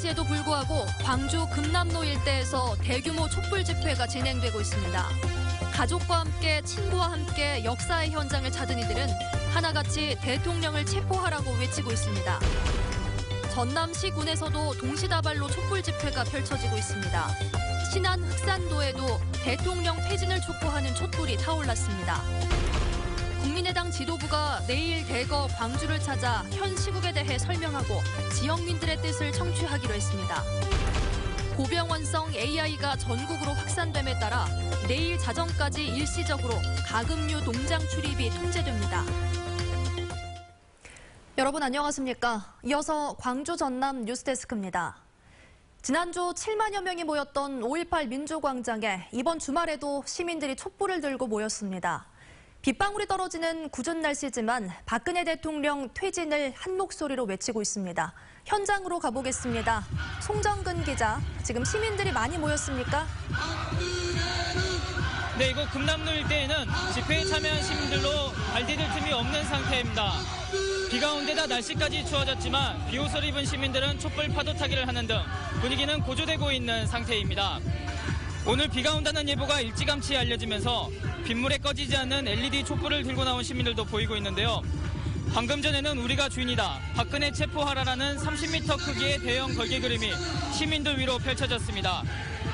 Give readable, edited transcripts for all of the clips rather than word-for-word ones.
날씨에도 불구하고 광주 금남로 일대에서 대규모 촛불 집회가 진행되고 있습니다. 가족과 함께 친구와 함께 역사의 현장을 찾은 이들은 하나같이 대통령을 체포하라고 외치고 있습니다. 전남시군에서도 동시다발로 촛불 집회가 펼쳐지고 있습니다. 신안 흑산도에도 대통령 퇴진을 촉구하는 촛불이 타올랐습니다. 국민의당 지도부가 내일 대거 광주를 찾아 현 시국에 대해 설명하고 지역민들의 뜻을 청취하기로 했습니다. 고병원성 AI가 전국으로 확산됨에 따라 내일 자정까지 일시적으로 가금류 농장 출입이 통제됩니다. 여러분 안녕하십니까? 이어서 광주 전남 뉴스데스크입니다. 지난주 7만여 명이 모였던 5.18 민주광장에 이번 주말에도 시민들이 촛불을 들고 모였습니다. 빗방울이 떨어지는 궂은 날씨지만 박근혜 대통령 퇴진을 한 목소리로 외치고 있습니다. 현장으로 가보겠습니다. 송정근 기자, 지금 시민들이 많이 모였습니까? 네, 이곳 금남로 일대에는 집회에 참여한 시민들로 발 디딜 틈이 없는 상태입니다. 비가 온 데다 날씨까지 추워졌지만 비옷을 입은 시민들은 촛불 파도 타기를 하는 등 분위기는 고조되고 있는 상태입니다. 오늘 비가 온다는 예보가 일찌감치 알려지면서 빗물에 꺼지지 않는 LED 촛불을 들고 나온 시민들도 보이고 있는데요. 방금 전에는 우리가 주인이다, 박근혜 체포하라라는 30m 크기의 대형 걸개 그림이 시민들 위로 펼쳐졌습니다.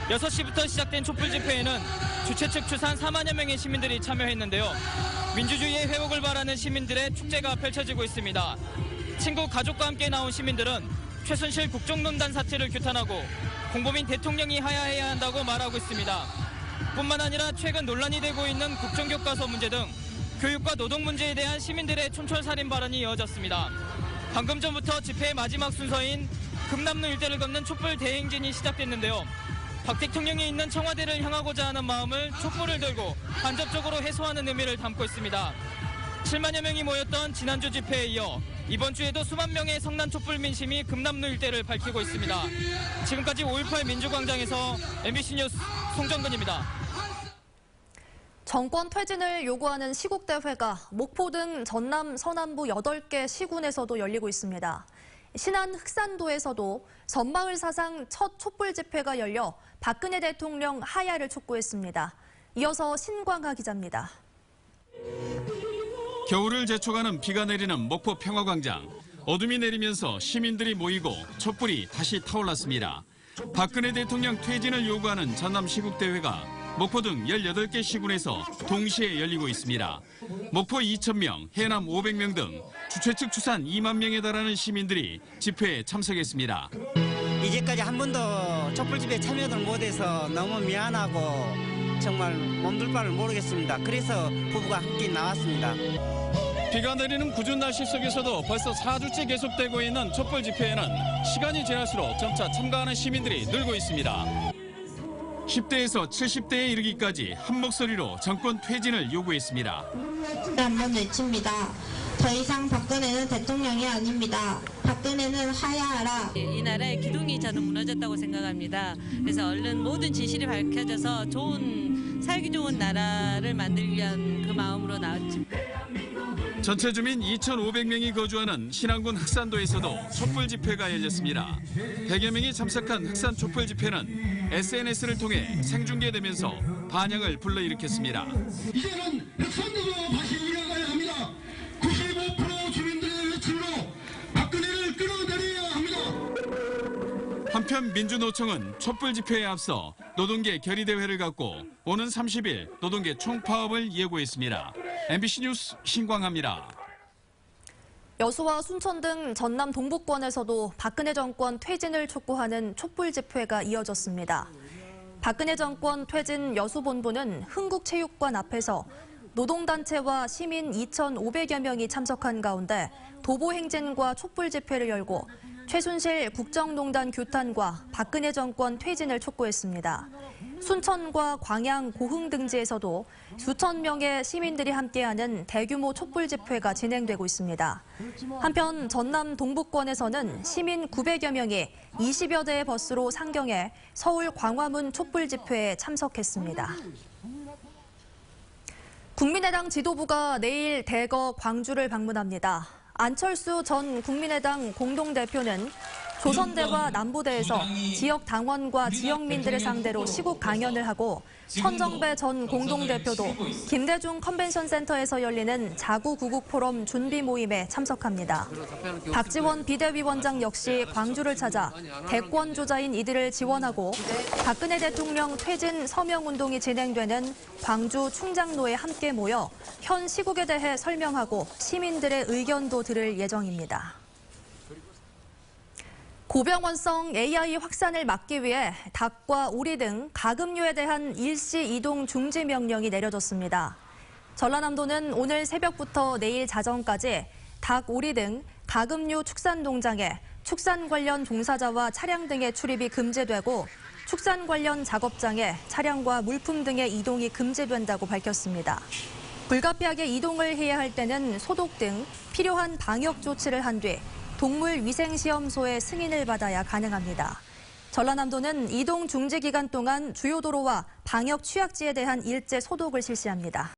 6시부터 시작된 촛불 집회에는 주최 측 추산 4만여 명의 시민들이 참여했는데요. 민주주의의 회복을 바라는 시민들의 축제가 펼쳐지고 있습니다. 친구, 가족과 함께 나온 시민들은 최순실 국정농단 사태를 규탄하고 공범인 대통령이 하야해야 한다고 말하고 있습니다. 뿐만 아니라 최근 논란이 되고 있는 국정교과서 문제 등 교육과 노동 문제에 대한 시민들의 촌철살인 발언이 이어졌습니다. 방금 전부터 집회의 마지막 순서인 금남로 일대를 걷는 촛불 대행진이 시작됐는데요. 박 대통령이 있는 청와대를 향하고자 하는 마음을 촛불을 들고 간접적으로 해소하는 의미를 담고 있습니다. 7만여 명이 모였던 지난주 집회에 이어 이번 주에도 수만 명의 성난 촛불 민심이 금남로 일대를 밝히고 있습니다. 지금까지 5.18 민주광장에서 MBC 뉴스 송정근입니다. 정권 퇴진을 요구하는 시국대회가 목포 등 전남 서남부 8개 시군에서도 열리고 있습니다. 신안 흑산도에서도 전마을 사상 첫 촛불 집회가 열려 박근혜 대통령 하야를 촉구했습니다. 이어서 신광하 기자입니다. 겨울을 재촉하는 비가 내리는 목포 평화광장. 어둠이 내리면서 시민들이 모이고 촛불이 다시 타올랐습니다. 박근혜 대통령 퇴진을 요구하는 전남 시국대회가 목포 등 18개 시군에서 동시에 열리고 있습니다. 목포 2,000명, 해남 500명 등 주최 측 추산 2만 명에 달하는 시민들이 집회에 참석했습니다. 이제까지 한 번도 촛불 집회에 참여를 못해서 너무 미안하고 정말 몸둘 바를 모르겠습니다. 그래서 부부가 함께 나왔습니다. 비가 내리는 궂은 날씨 속에서도 벌써 4주째 계속되고 있는 촛불 집회에는 시간이 지날수록 점차 참가하는 시민들이 늘고 있습니다. 10대에서 70대에 이르기까지 한 목소리로 정권 퇴진을 요구했습니다. 한번 외칩니다. 더 이상 박근혜는 대통령이 아닙니다. 박근혜는 하야하라. 이 나라의 기둥이 저는 무너졌다고 생각합니다. 그래서 얼른 모든 진실이 밝혀져서 살기 좋은 나라를 만들기 위한 그 마음으로 나왔죠. 전체 주민 2,500명이 거주하는 신안군 흑산도에서도 촛불 집회가 열렸습니다. 100여 명이 참석한 흑산 촛불 집회는 SNS를 통해 생중계되면서 반향을 불러일으켰습니다. 이제는 흑산도로 다시 일어나야 합니다. 95% 주민들의 외침으로 박근혜를 끌어내려야 합니다. 한편 민주노총은 촛불 집회에 앞서 노동계 결의대회를 갖고 오는 30일 노동계 총파업을 예고했습니다. MBC 뉴스 신광하입니다. 여수와 순천 등 전남 동부권에서도 박근혜 정권 퇴진을 촉구하는 촛불 집회가 이어졌습니다. 박근혜 정권 퇴진 여수본부는 흥국체육관 앞에서 노동단체와 시민 2,500여 명이 참석한 가운데 도보행진과 촛불 집회를 열고 최순실 국정농단 규탄과 박근혜 정권 퇴진을 촉구했습니다. 순천과 광양 고흥등지에서도 수천 명의 시민들이 함께하는 대규모 촛불 집회가 진행되고 있습니다. 한편 전남 동부권에서는 시민 900여 명이 20여 대의 버스로 상경해 서울 광화문 촛불 집회에 참석했습니다. 국민의당 지도부가 내일 대거 광주를 방문합니다. 안철수 전 국민의당 공동대표는 조선대와 남부대에서 지역 당원과 지역민들을 상대로 시국 강연을 하고 천정배 전 공동대표도 김대중 컨벤션 센터에서 열리는 자구구국 포럼 준비 모임에 참석합니다. 박지원 비대위원장 역시 광주를 찾아 대권 주자인 이들을 지원하고 박근혜 대통령 퇴진 서명운동이 진행되는 광주 충장로에 함께 모여 현 시국에 대해 설명하고 시민들의 의견도 들을 예정입니다. 고병원성 AI 확산을 막기 위해 닭과 오리 등 가금류에 대한 일시 이동 중지 명령이 내려졌습니다. 전라남도는 오늘 새벽부터 내일 자정까지 닭, 오리 등 가금류 축산 농장에 축산 관련 종사자와 차량 등의 출입이 금지되고 축산 관련 작업장에 차량과 물품 등의 이동이 금지된다고 밝혔습니다. 불가피하게 이동을 해야 할 때는 소독 등 필요한 방역 조치를 한 뒤 동물위생시험소의 승인을 받아야 가능합니다. 전라남도는 이동 중지 기간 동안 주요 도로와 방역 취약지에 대한 일제 소독을 실시합니다.